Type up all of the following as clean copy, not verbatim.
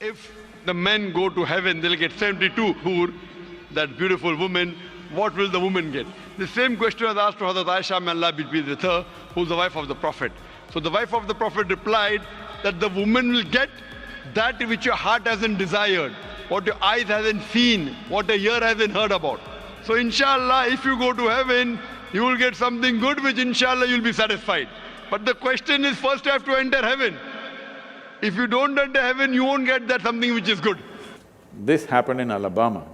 if the men go to heaven, they'll get 72 hur, that beautiful woman, what will the woman get? The same question was asked to Hazrat Aisha, may Allah be pleased with her, who's the wife of the Prophet. So the wife of the Prophet replied that the woman will get that which your heart hasn't desired, what your eyes hasn't seen, what a ear hasn't heard about. So inshallah, if you go to heaven, you will get something good which inshallah you'll be satisfied. But the question is, first you have to enter heaven. If you don't enter heaven, you won't get that something which is good. This happened in Alabama.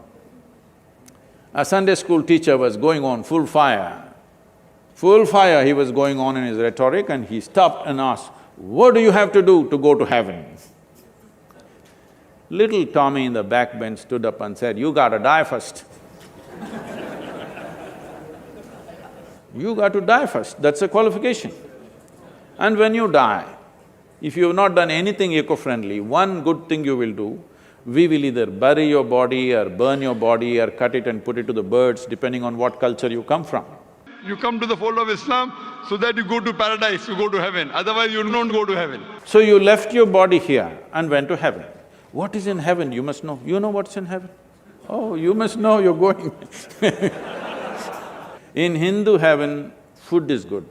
A Sunday school teacher was going on full fire. Full fire he was going on in his rhetoric, and he stopped and asked, "What do you have to do to go to heaven?" Little Tommy in the back bench stood up and said, "You gotta die first." You got to die first, that's a qualification. And when you die, if you have not done anything eco-friendly, one good thing you will do, we will either bury your body or burn your body or cut it and put it to the birds, depending on what culture you come from. You come to the fold of Islam so that you go to paradise, you go to heaven, otherwise you don't go to heaven. So you left your body here and went to heaven. What is in heaven, you must know. You know what's in heaven? Oh, you must know, you're going In Hindu heaven, food is good.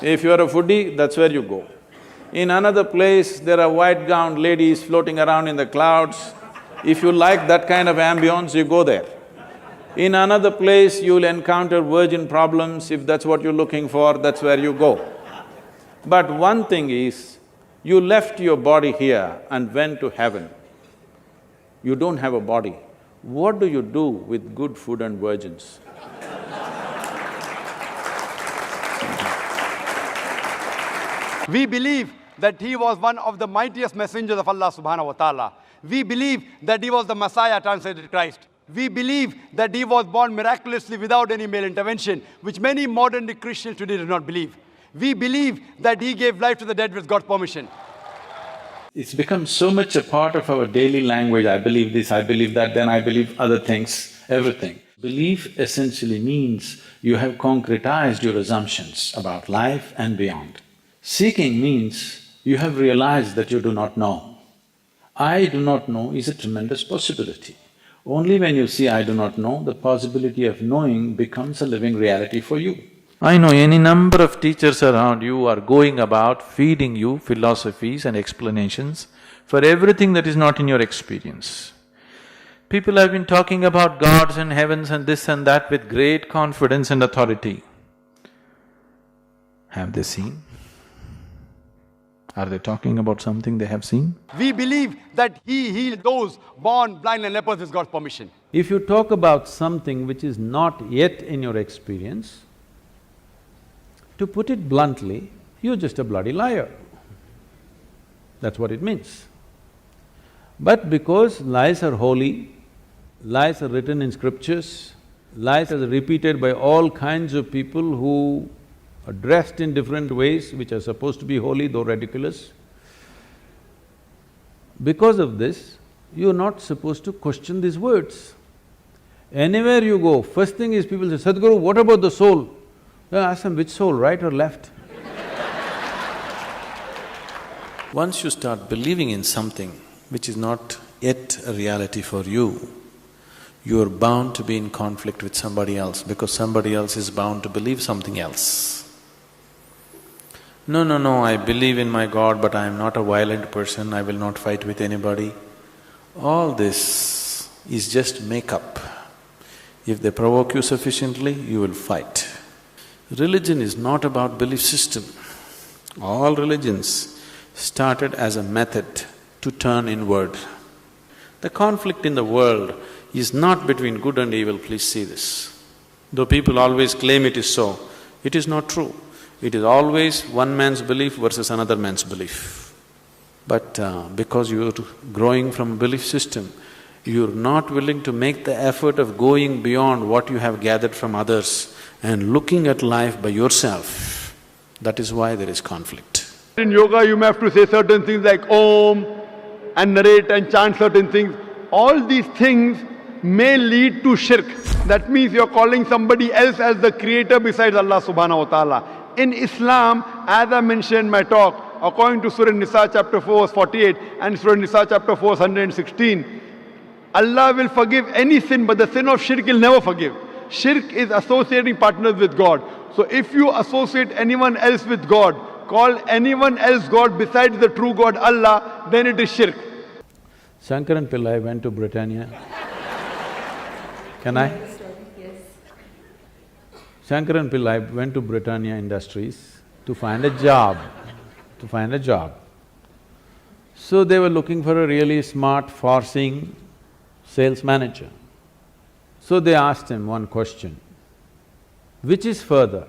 If you are a foodie, that's where you go. In another place, there are white-gowned ladies floating around in the clouds. If you like that kind of ambience, you go there. In another place, you'll encounter virgin problems. If that's what you're looking for, that's where you go. But one thing is, you left your body here and went to heaven. You don't have a body. What do you do with good food and virgins? We believe that he was one of the mightiest messengers of Allah subhanahu wa ta'ala. We believe that he was the Messiah, translated Christ. We believe that he was born miraculously without any male intervention, which many modern day Christians today do not believe. We believe that he gave life to the dead with God's permission. It's become so much a part of our daily language, I believe this, I believe that, then I believe other things, everything. Belief essentially means you have concretized your assumptions about life and beyond. Seeking means you have realized that you do not know. I do not know is a tremendous possibility. Only when you see I do not know, the possibility of knowing becomes a living reality for you. I know any number of teachers around you are going about feeding you philosophies and explanations for everything that is not in your experience. People have been talking about gods and heavens and this and that with great confidence and authority. Have they seen? Are they talking about something they have seen? We believe that he healed those born blind and lepers with God's permission. If you talk about something which is not yet in your experience, to put it bluntly, you're just a bloody liar. That's what it means. But because lies are holy, lies are written in scriptures, lies are repeated by all kinds of people who are dressed in different ways, which are supposed to be holy though ridiculous. Because of this, you're not supposed to question these words. Anywhere you go, first thing is people say, "Sadhguru, what about the soul?" Ask them, which soul, right or left? Once you start believing in something which is not yet a reality for you, you are bound to be in conflict with somebody else because somebody else is bound to believe something else. No, I believe in my God, but I am not a violent person, I will not fight with anybody. All this is just make-up. If they provoke you sufficiently, you will fight. Religion is not about belief system. All religions started as a method to turn inward. The conflict in the world is not between good and evil, please see this. Though people always claim it is so, it is not true. It is always one man's belief versus another man's belief. But because you're growing from a belief system, you're not willing to make the effort of going beyond what you have gathered from others and looking at life by yourself. That is why there is conflict. In yoga, you may have to say certain things like Om and narrate and chant certain things. All these things may lead to shirk. That means you're calling somebody else as the creator besides Allah subhanahu wa ta'ala. In Islam, as I mentioned in my talk, according to Surah Nisa chapter 4 verse 48 and Surah Nisa chapter 4 verse 116, Allah will forgive any sin, but the sin of shirk He'll never forgive. Shirk is associating partners with God. So if you associate anyone else with God, call anyone else God besides the true God Allah, then it is shirk. Shankaran Pillai went to Britannia. Can I? Yes. Shankaran Pillai went to Britannia Industries to find a job, So they were looking for a really smart, far-seeing sales manager. So they asked him one question, which is further,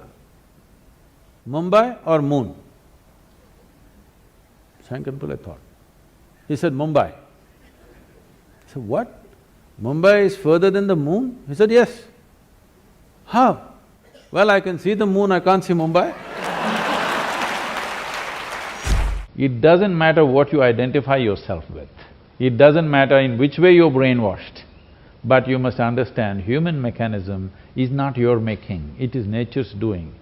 Mumbai or moon? Shankaran Pillai thought. He said, Mumbai. He said, what? Mumbai is further than the moon? He said, yes. How? Well, I can see the moon, I can't see Mumbai. It doesn't matter what you identify yourself with. It doesn't matter in which way you're brainwashed. But you must understand, human mechanism is not your making, it is nature's doing.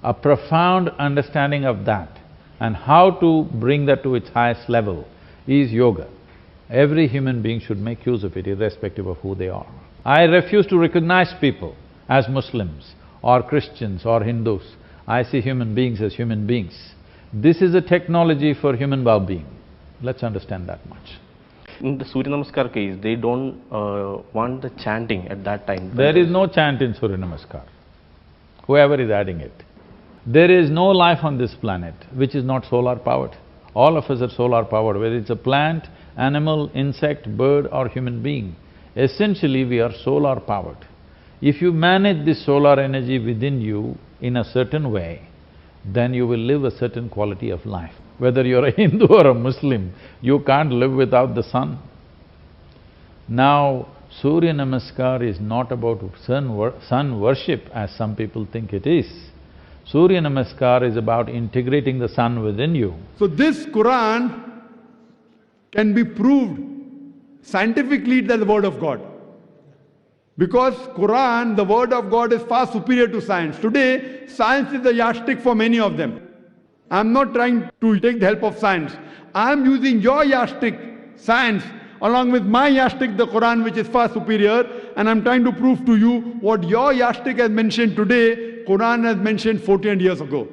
A profound understanding of that and how to bring that to its highest level is yoga. Every human being should make use of it irrespective of who they are. I refuse to recognize people as Muslims or Christians or Hindus. I see human beings as human beings. This is a technology for human well-being. Let's understand that much. In the Surya Namaskar case, they don't want the chanting at that time. There is no chant in Surya Namaskar, whoever is adding it. There is no life on this planet which is not solar-powered. All of us are solar-powered, whether it's a plant, animal, insect, bird or human being. Essentially, we are solar-powered. If you manage this solar energy within you in a certain way, then you will live a certain quality of life. Whether you're a Hindu or a Muslim, you can't live without the sun. Now, Surya Namaskar is not about sun worship as some people think it is. Surya Namaskar is about integrating the sun within you. So this Quran can be proved scientifically that the word of God. Because Quran, the word of God, is far superior to science. Today, science is the yardstick for many of them. I'm not trying to take the help of science. I'm using your yardstick, science, along with my yardstick, the Quran, which is far superior, and I'm trying to prove to you what your yardstick has mentioned today, Quran has mentioned 14 years ago.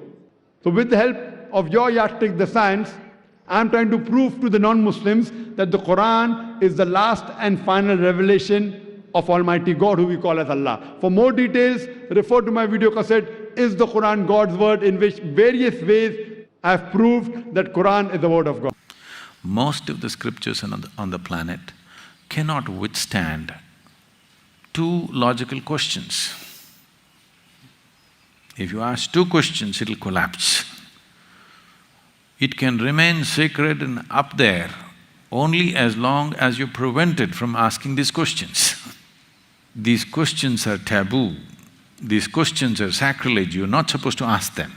So with the help of your yardstick, the science, I'm trying to prove to the non-Muslims that the Quran is the last and final revelation of Almighty God, who we call as Allah. For more details, refer to my video cassette, Is the Quran God's Word?, in which various ways I've proved that Quran is the word of God. Most of the scriptures on the planet cannot withstand two logical questions. If you ask two questions, it'll collapse. It can remain sacred and up there only as long as you prevent it from asking these questions. These questions are taboo, these questions are sacrilege, you're not supposed to ask them.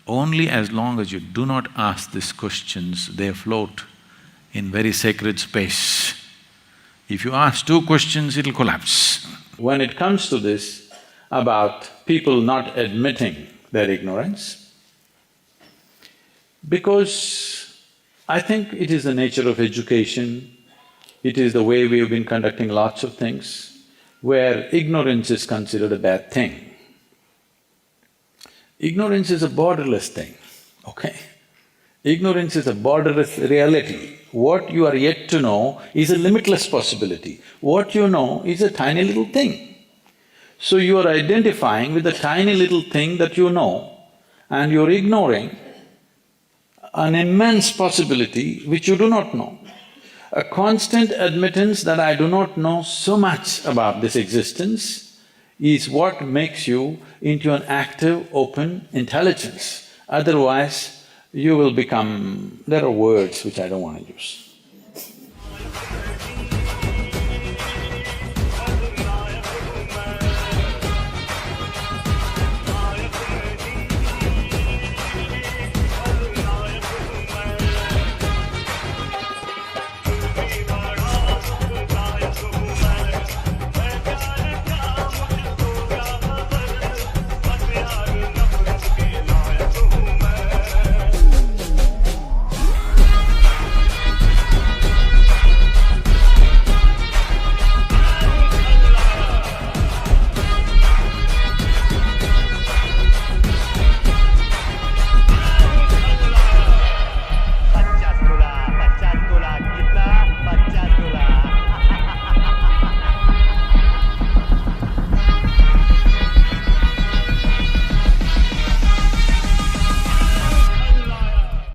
Only as long as you do not ask these questions, they float in very sacred space. If you ask two questions, it'll collapse. When it comes to this about people not admitting their ignorance, because I think it is the nature of education, it is the way we have been conducting lots of things, where ignorance is considered a bad thing. Ignorance is a borderless thing, okay? Ignorance is a borderless reality. What you are yet to know is a limitless possibility. What you know is a tiny little thing. So you are identifying with the tiny little thing that you know, and you're ignoring an immense possibility which you do not know. A constant admittance that I do not know so much about this existence is what makes you into an active, open intelligence. Otherwise, you will become… there are words which I don't want to use.